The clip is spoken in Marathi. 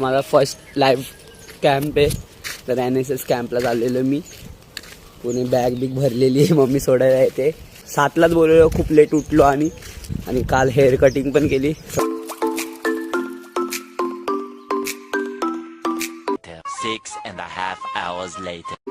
माझा फर्स्ट लाईव्ह कॅम्प आहे, तर NSS कॅम्पला चाललेलो मी. कोणी बॅग बिग भरलेली आहे, मम्मी सोडायला येते. 7लाच बोलवलो, खूप लेट उठलो आणि काल हेअर कटिंग पण केली. 6.5 hours later.